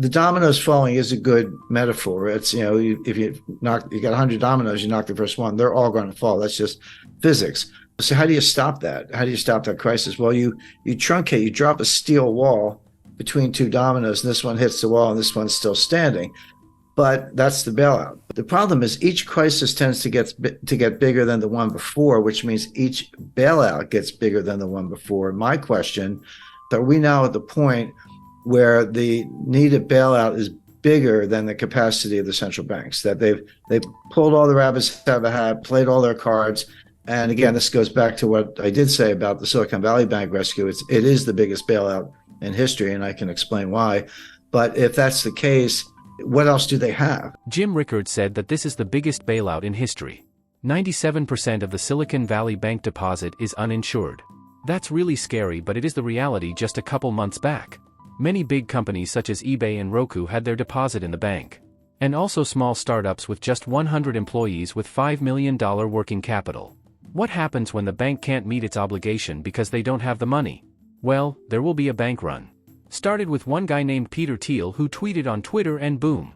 the dominoes falling is a good metaphor. It's, if you got 100 dominoes, you knock the first one, they're all going to fall. That's just physics. So how do you stop that? How do you stop that crisis? Well, you truncate, you drop a steel wall between two dominoes, and this one hits the wall and this one's still standing. But that's the bailout. The problem is each crisis tends to get bigger than the one before, which means each bailout gets bigger than the one before. My question, are we now at the point where the needed bailout is bigger than the capacity of the central banks, that they've pulled all the rabbits out of a hat, played all their cards? And again, this goes back to what I did say about the Silicon Valley Bank rescue. It is the biggest bailout in history, and I can explain why. But if that's the case, what else do they have? Jim Rickards said that this is the biggest bailout in history. 97% of the Silicon Valley Bank deposit is uninsured. That's really scary, but it is the reality just a couple months back. Many big companies such as eBay and Roku had their deposit in the bank. And also small startups with just 100 employees with $5 million working capital. What happens when the bank can't meet its obligation because they don't have the money? Well, there will be a bank run. Started with one guy named Peter Thiel who tweeted on Twitter, and boom.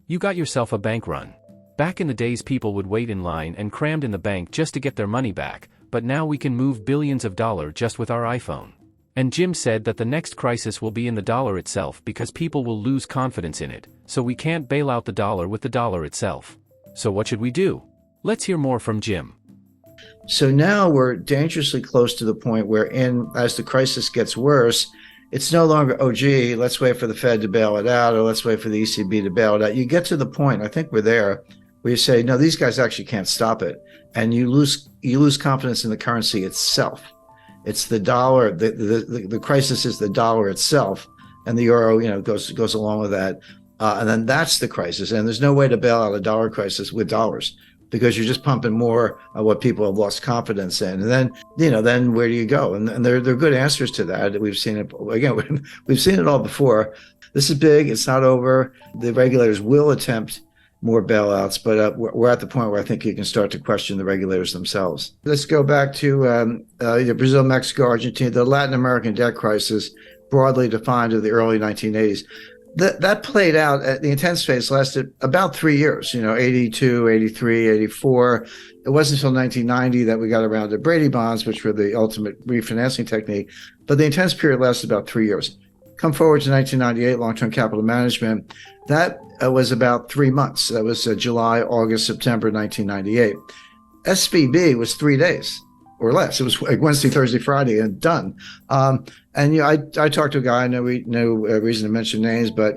You got yourself a bank run. Back in the days, people would wait in line and crammed in the bank just to get their money back, but now we can move billions of dollars just with our iPhone. And Jim said that the next crisis will be in the dollar itself because people will lose confidence in it, so we can't bail out the dollar with the dollar itself. So what should we do? Let's hear more from Jim. So now we're dangerously close to the point where, as the crisis gets worse, it's no longer, oh, gee, let's wait for the Fed to bail it out, or let's wait for the ECB to bail it out. You get to the point, I think we're there, where you say, no, these guys actually can't stop it. And you lose confidence in the currency itself. It's the dollar. The crisis is the dollar itself, and the euro, goes along with that. And then that's the crisis. And there's no way to bail out a dollar crisis with dollars, because you're just pumping more of what people have lost confidence in. And then, then where do you go? And there are good answers to that. We've seen it again. We've seen it all before. This is big. It's not over. The regulators will attempt more bailouts, but we're at the point where I think you can start to question the regulators themselves. Let's go back to Brazil, Mexico, Argentina, the Latin American debt crisis, broadly defined of the early 1980s. That played out, the intense phase lasted about 3 years, 82, 83, 84. It wasn't until 1990 that we got around to Brady bonds, which were the ultimate refinancing technique. But the intense period lasted about 3 years. Come forward to 1998, long-term capital management. That was about 3 months. That was July, August, September 1998. SVB was 3 days or less. It was like Wednesday, Thursday, Friday, and done. And I talked to a guy. I know no reason to mention names, but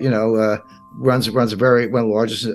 runs one of the largest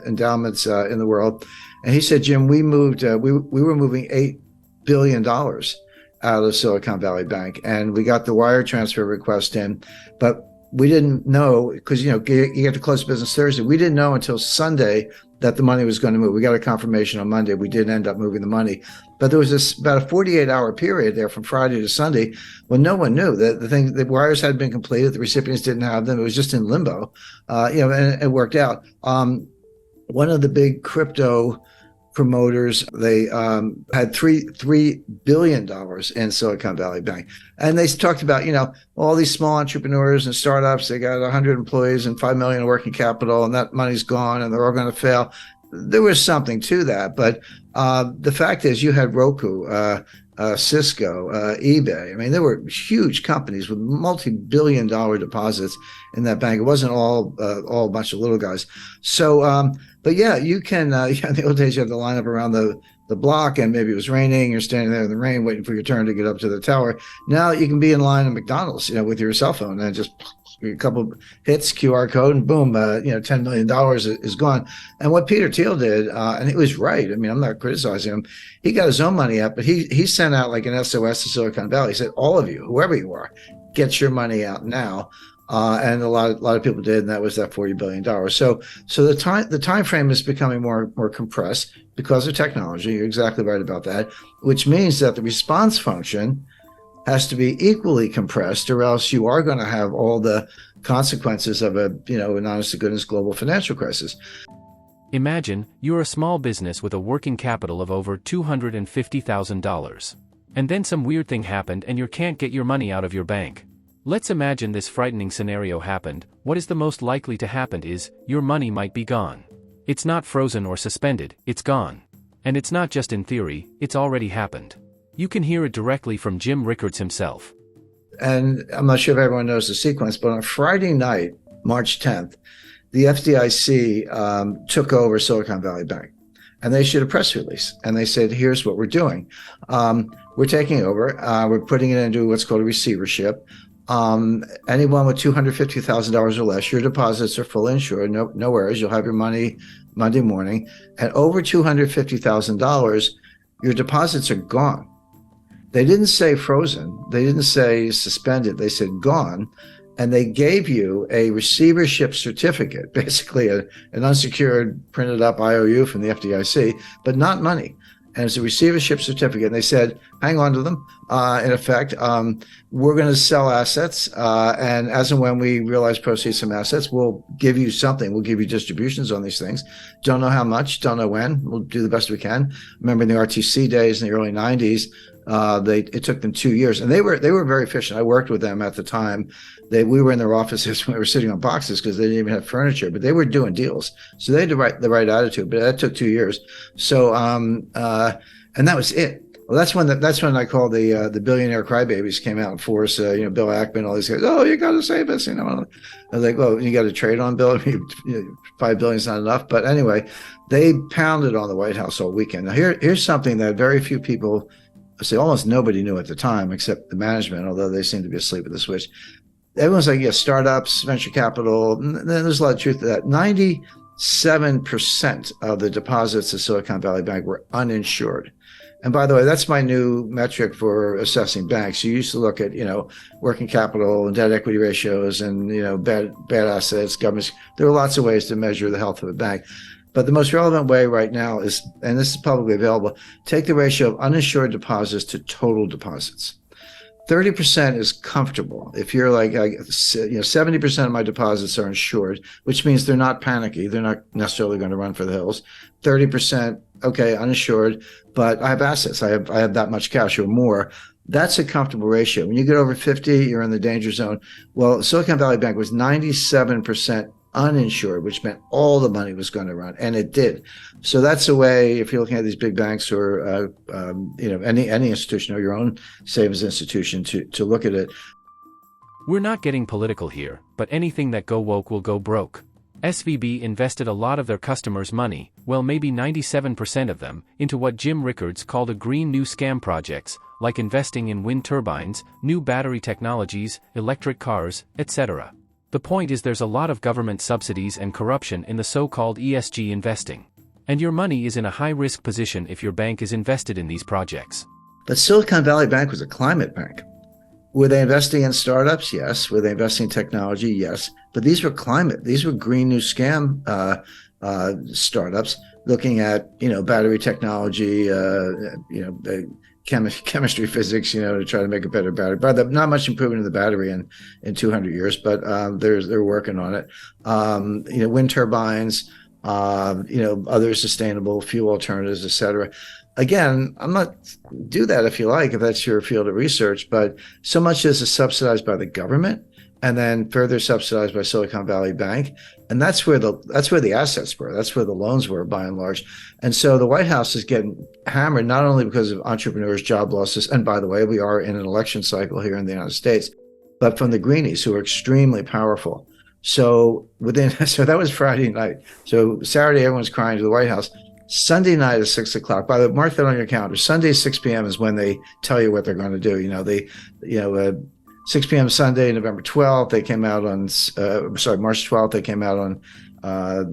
endowments in the world. And he said, Jim, we moved. We were moving $8 billion out of Silicon Valley Bank, and we got the wire transfer request in, but we didn't know, because you get to close business Thursday. We didn't know until Sunday that the money was going to move. We got a confirmation on Monday. We didn't end up moving the money, but there was about a 48-hour period there from Friday to Sunday when no one knew that the wires had been completed. The recipients didn't have them. It was just in limbo, and it worked out. One of the big crypto promoters, they had $3 billion in Silicon Valley Bank. And they talked about, all these small entrepreneurs and startups, they got 100 employees and $5 million in working capital, and that money's gone and they're all going to fail. There was something to that. But the fact is, you had Roku, Cisco, eBay. I mean, there were huge companies with multi-billion-dollar deposits in that bank. It wasn't all a bunch of little guys. So, but yeah, you can. In the old days, you had to line up around the block, and maybe it was raining. You're standing there in the rain, waiting for your turn to get up to the tower. Now you can be in line at McDonald's, with your cell phone, and just a couple hits, QR code, and boom, $10 million is gone. And what Peter Thiel did, and he was right. I mean, I'm not criticizing him. He got his own money up, but he sent out like an SOS to Silicon Valley. He said, all of you, whoever you are, get your money out now. And a lot of people did, and that was that $40 billion. So the time frame is becoming more compressed because of technology. You're exactly right about that, which means that the response function has to be equally compressed, or else you are going to have all the consequences of an honest to goodness global financial crisis. Imagine you're a small business with a working capital of over $250,000. And then some weird thing happened and you can't get your money out of your bank. Let's imagine this frightening scenario happened. What is the most likely to happen is, your money might be gone. It's not frozen or suspended, it's gone. And it's not just in theory, it's already happened. You can hear it directly from Jim Rickards himself. And I'm not sure if everyone knows the sequence, but on Friday night, March 10th, the FDIC took over Silicon Valley Bank. And they issued a press release. And they said, here's what we're doing. We're taking over. We're putting it into what's called a receivership. Anyone with $250,000 or less, your deposits are fully insured. No worries. You'll have your money Monday morning. And over $250,000, your deposits are gone. They didn't say frozen. They didn't say suspended. They said gone. And they gave you a receivership certificate, basically an unsecured printed up IOU from the FDIC, but not money. And it's a receivership certificate. And they said, hang on to them. In effect, we're going to sell assets. And as and when we realize proceeds from assets, we'll give you something. We'll give you distributions on these things. Don't know how much, don't know when. We'll do the best we can. Remember in the RTC days in the early 90s, it took them 2 years, and they were very efficient. I worked with them at the time. We were in their offices when we were sitting on boxes because they didn't even have furniture, but they were doing deals. So they had the right attitude, but that took 2 years. So and that was it. Well, that's when I called the billionaire crybabies came out in force. Bill Ackman, all these guys. Oh, you got to save us. I was like, well, you got to trade on Bill. $5 billion is not enough. But anyway, they pounded on the White House all weekend. Now here's something that very few people. See, almost nobody knew at the time except the management, although they seemed to be asleep at the switch. Everyone's like, startups, venture capital. There's a lot of truth to that. 97% of the deposits of Silicon Valley Bank were uninsured. And by the way, that's my new metric for assessing banks. You used to look at, working capital and debt equity ratios and, bad assets, governments. There are lots of ways to measure the health of a bank. But the most relevant way right now is, and this is publicly available, take the ratio of uninsured deposits to total deposits. 30% is comfortable. If you're like, 70% of my deposits are insured, which means they're not panicky. They're not necessarily going to run for the hills. 30%, okay, uninsured, but I have assets. I have that much cash or more. That's a comfortable ratio. When you get over 50, you're in the danger zone. Well, Silicon Valley Bank was 97% uninsured, which meant all the money was going to run, and it did. So that's a way, if you're looking at these big banks or any institution or your own savings institution, to look at it. We're not getting political here, but anything that go woke will go broke. SVB invested a lot of their customers' money, well maybe 97% of them, into what Jim Rickards called a green new scam projects, like investing in wind turbines, new battery technologies, electric cars, etc. The point is there's a lot of government subsidies and corruption in the so-called ESG investing. And your money is in a high-risk position if your bank is invested in these projects. But Silicon Valley Bank was a climate bank. Were they investing in startups? Yes. Were they investing in technology? Yes. But these were climate. These were green new scam startups looking at, battery technology, chemistry, physics, to try to make a better battery. But not much improvement in the battery in 200 years, but they're working on it. Wind turbines, other sustainable fuel alternatives, et cetera. Again, I'm not do that if you like, if that's your field of research, but so much as is subsidized by the government and then further subsidized by Silicon Valley Bank. And that's where the assets were. That's where the loans were by and large. And so the White House is getting hammered, not only because of entrepreneurs, job losses. And by the way, we are in an election cycle here in the United States, but from the greenies who are extremely powerful. So that was Friday night. So Saturday, everyone's crying to the White House. Sunday night at 6 o'clock. By the way, mark that on your calendar. Sunday, 6 p.m. is when they tell you what they're going to do. 6 p.m. Sunday, November 12th, they came out on, March 12th, they came out on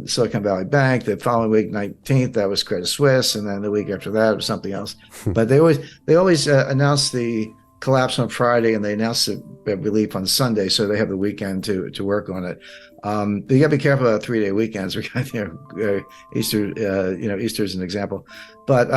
Silicon Valley Bank. The following week, 19th, that was Credit Suisse. And then the week after that, it was something else. But they always announce the collapse on Friday and they announce the relief on Sunday. So they have the weekend to work on it. But you got to be careful about 3-day weekends. Easter, Easter is an example. But